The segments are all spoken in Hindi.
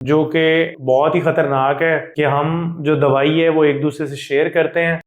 जो कि बहुत ही खतरनाक है कि हम जो दवाई है वो एक दूसरे से शेयर करते हैं।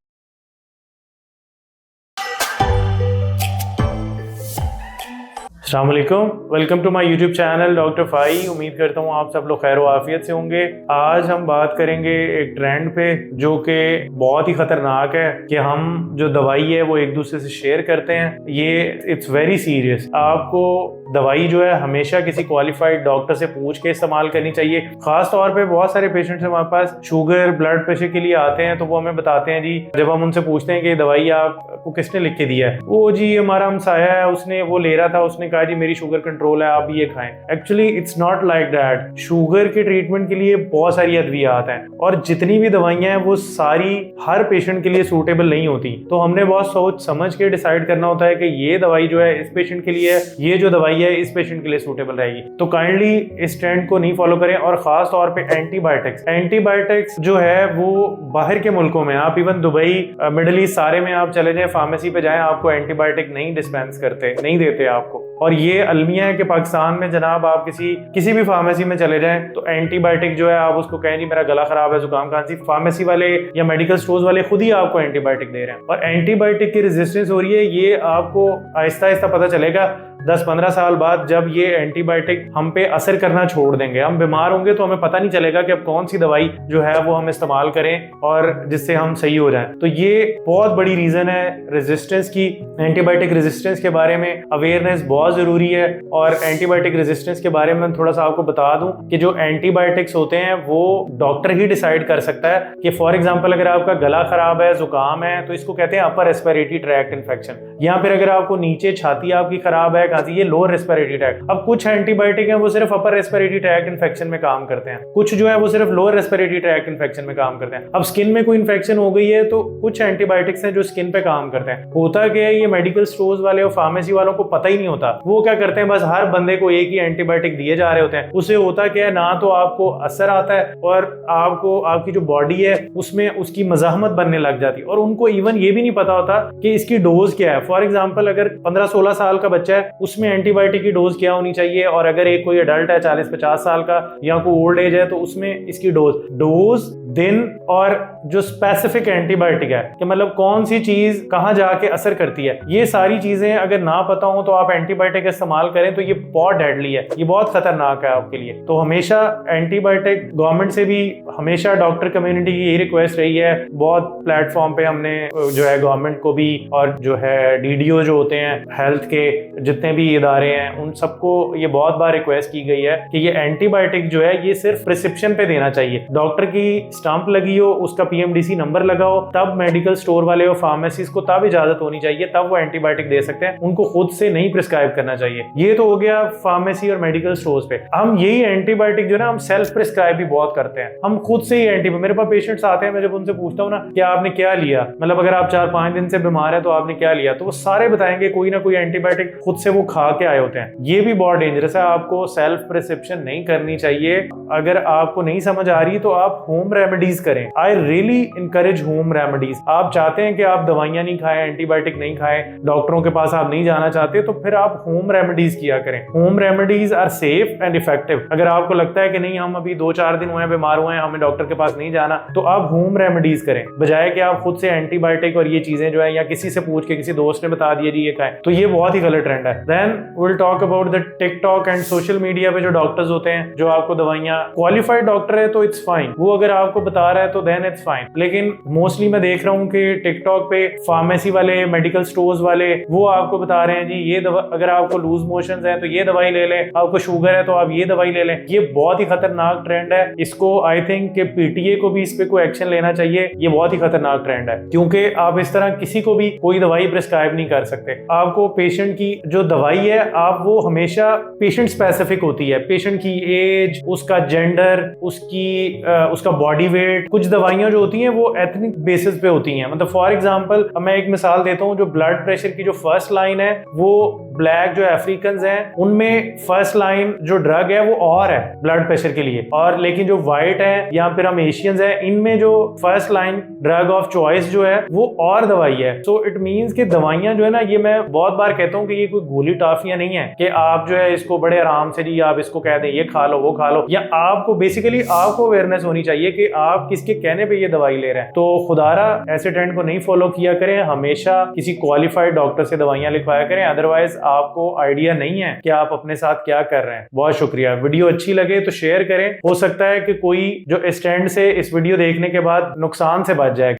अस्सलाम वालेकुम, welcome to my YouTube channel doctor Fai. उम्मीद करता हूँ आप सब लोग खैर आफियत से होंगे। आज हम बात करेंगे एक ट्रेंड पे जो कि बहुत ही खतरनाक है कि हम जो दवाई है वो एक दूसरे से शेयर करते हैं। ये इट्स वेरी सीरियस। आपको दवाई जो है हमेशा किसी क्वालिफाइड डॉक्टर से पूछ के इस्तेमाल करनी चाहिए। खास तौर पे बहुत सारे पेशेंट्स हमारे पास शुगर ब्लड प्रेशर के लिए आते हैं तो वो हमें बताते हैं जी, जब हम उनसे पूछते हैं कि दवाई आपको किसने लिख के दिया है, वो जी हमारा हमसाया है, उसने वो ले रहा था, उसने कहा जी मेरी शुगर कंट्रोल है, आप ये खाएं। Actually it's not like that. Sugar के ट्रीटमेंट के लिए बहुत सारी अद्वियात हैं और जितनी भी दवाइयां हैं वो सारी हर पेशेंट के लिए सूटेबल नहीं होती। तो हमने बहुत सोच समझ के डिसाइड करना होता है कि ये दवाई जो है इस पेशेंट के लिए है, ये जो दवाई है इस पेशेंट के लिए सूटेबल रहेगी। तो काइंडली इस ट्रेंड को नहीं फॉलो करें। और खास तौर पे एंटीबायोटिक्स जो है वो बाहर के मुल्कों में, आप इवन दुबई मिडिल ईस्ट सारे में आप चले जाएं, फार्मेसी पे जाएं, आपको एंटीबायोटिक नहीं डिस्पेंस करते, नहीं देते आपको। और ये अलमिया है कि पाकिस्तान में जनाब आप किसी भी फार्मेसी में चले जाएं तो एंटीबायोटिक जो है आप उसको कहें जी मेरा गला खराब है, जुकाम खांसी, फार्मेसी वाले या मेडिकल स्टोर्स वाले खुद ही आपको एंटीबायोटिक दे रहे हैं। और एंटीबायोटिक की रेजिस्टेंस हो रही है, ये आपको आहिस्ता आहिस्ता पता चलेगा 10-15 साल बाद, जब ये एंटीबायोटिक हम पे असर करना छोड़ देंगे, हम बीमार होंगे तो हमें पता नहीं चलेगा कि अब कौन सी दवाई जो है वो हम इस्तेमाल करें और जिससे हम सही हो जाएं। तो ये बहुत बड़ी रीजन है रेजिस्टेंस की। एंटीबायोटिक रेजिस्टेंस के बारे में अवेयरनेस बहुत जरूरी है। और एंटीबायोटिक रेजिस्टेंस के बारे में थोड़ा सा आपको बता दूं कि जो एंटीबायोटिक्स होते हैं वो डॉक्टर ही डिसाइड कर सकता है कि फॉर एग्जाम्पल अगर आपका गला खराब है, जुकाम है, तो इसको कहते हैं अपर रेस्पिरेटरी ट्रैक्ट इन्फेक्शन। या फिर अगर आपको नीचे छाती आपकी खराब है, ये लोअर रेस्पिरेटरी ट्रैक्ट। अब कुछ एंटीबायोटिक हैं वो सिर्फ अपर रेस्पिरेटरी ट्रैक्ट इन्फेक्शन में काम करते हैं, कुछ जो है वो सिर्फ लोअर रेस्पिरेटरी ट्रैक्ट इन्फेक्शन में काम करते हैं। अब स्किन में कोई इन्फेक्शन हो गई है तो कुछ एंटीबायोटिक्स हैं जो स्किन पे काम करते हैं। होता क्या है, ये मेडिकल स्टोर्स वाले और फार्मेसी वालों को पता ही नहीं होता। वो क्या करते हैं, बस हर बंदे को एक ही एंटीबायोटिक दिए जा रहे होते हैं। उससे होता क्या है, ना तो आपको असर आता है और आपको आपकी जो बॉडी है उसमें उसकी मज़ाहमत बनने लग जाती है। और उनको इवन ये भी नहीं पता होता कि इसकी डोज क्या है। फॉर एग्जाम्पल अगर 15-16 साल का बच्चा है, उसमें एंटीबायोटिक की डोज क्या होनी चाहिए, और अगर एक कोई अडल्ट है 40-50 साल का या कोई ओल्ड एज है तो उसमें इसकी डोज दिन और जो स्पेसिफिक एंटीबायोटिक है कि मतलब कौन सी चीज कहां जाके असर करती है, ये सारी चीजें अगर ना पता हो तो आप एंटीबायोटिक इस्तेमाल करें तो ये बहुत डेडली है, ये बहुत खतरनाक है आपके लिए। तो हमेशा एंटीबायोटिक गवर्नमेंट से भी हमेशा डॉक्टर कम्युनिटी की यही रिक्वेस्ट रही है। बहुत प्लेटफॉर्म पे हमने जो है गवर्नमेंट को भी और जो है डीडीओ जो होते हैं हेल्थ के जितने भी इदारे हैं उन सबको ये बहुत बार रिक्वेस्ट की गई है कि ये एंटीबायोटिक जो है ये सिर्फ प्रिस्क्रिप्शन पे देना चाहिए। डॉक्टर की स्टाम्प लगी हो, उसका पीएमडीसी नंबर लगाओ, तब मेडिकल स्टोर वाले और फार्मेसी को तब इजाजत होनी चाहिए, तब वो एंटीबायोटिक दे सकते हैं। उनको खुद से नहीं प्रिस्क्राइब करना चाहिए। ये तो हो गया फार्मेसी और मेडिकल स्टोर्स पे। हम यही एंटीबायोटिक जो ना हम सेल्फ प्रिस्क्राइब भी बहुत करते हैं, हम खुद से ही मेरे पास पेशेंट्स आते हैं, मैं जब उनसे पूछता हूँ ना कि आपने क्या लिया, मतलब अगर आप 4-5 दिन से बीमार है तो आपने क्या लिया, तो वो सारे बताएंगे कोई ना कोई एंटीबायोटिक खुद से वो खा के आए होते हैं। ये भी बहुत डेंजरस है, आपको सेल्फ प्रिस्क्रिप्शन नहीं करनी चाहिए। अगर आपको नहीं समझ आ रही तो आप होम रेमेडीज करें। I really encourage home remedies. आप चाहते हैं कि आप दवाइयां नहीं खाएं, एंटीबायोटिक नहीं खाएं, डॉक्टरों के पास आप नहीं जाना चाहते, तो फिर आप होम रेमेडीज किया करें। Home remedies are safe and effective. अगर आपको लगता है कि नहीं हम अभी 2-4 दिन हुए बीमार हुए हैं, हमें डॉक्टर के पास नहीं जाना, तो आप होम रेमेडीज करें बजाय कि आप खुद से एंटीबायोटिक और ये चीजें जो है या किसी से पूछ के किसी दोस्त ने बता दिया जी ये खाएं। तो ये बहुत ही गलत ट्रेंड है। Then will talk about the TikTok and social media पे जो डॉक्टर्स होते हैं जो आपको दवाइयां, क्वालिफाइड डॉक्टर है तो इट्स फाइन, वो अगर आपको बता रहा है तो देन इट्स फाइन। लेकिन मोस्टली मैं देख रहा हूँ कि टिकटॉक पे फार्मेसी वाले, मेडिकल स्टोर्स वाले वो आपको बता रहे हैं जी ये अगर आपको लूज मोशंस है तो ये दवाई ले लें, आपको शुगर है तो आप ये दवाई ले लें। ये बहुत ही खतरनाक ट्रेंड है। इसको आई थिंक कि पीटीए को भी इस पे कोई एक्शन लेना चाहिए। ये बहुत ही खतरनाक ट्रेंड है क्योंकि आप इस तरह किसी को भी कोई दवाई प्रिस्क्राइब नहीं कर सकते। आपको पेशेंट की जो दवाई है आप वो हमेशा पेशेंट स्पेसिफिक होती है, पेशेंट की एज, उसका जेंडर, उसका बॉडी वेट। कुछ दवाइयां जो होती हैं वो एथनिक बेसिस पे होती हैं। मतलब फॉर एग्जांपल मैं एक मिसाल देता हूँ, जो ब्लड प्रेशर की जो फर्स्ट लाइन है वो ब्लैक जो अफ्रीकन हैं उनमें फर्स्ट लाइन जो ड्रग है वो और है ब्लड प्रेशर के लिए, और लेकिन जो व्हाइट है या फिर हम एशियंस हैं इनमें जो first line drug of choice जो है वो और दवाई है। सो इट मींस कि दवाइयां जो है ना, ये मैं बहुत बार कहता हूँ कि ये कोई गोली टाफियां नहीं है कि आप जो है इसको बड़े आराम से जी आप इसको कह दें ये खा लो वो खा लो, या आपको बेसिकली आपको अवेयरनेस होनी चाहिए कि आप किसके कहने पे ये दवाई ले रहे हैं। तो खुदारा ऐसे ट्रेंड को नहीं फॉलो किया करें, हमेशा किसी क्वालिफाइड डॉक्टर से दवाइयां लिखवाया करें, अदरवाइज आपको आइडिया नहीं है कि आप अपने साथ क्या कर रहे हैं। बहुत शुक्रिया। वीडियो अच्छी लगे तो शेयर करें, हो सकता है कि कोई जो स्टैंड से इस वीडियो देखने के बाद नुकसान से बच जाए।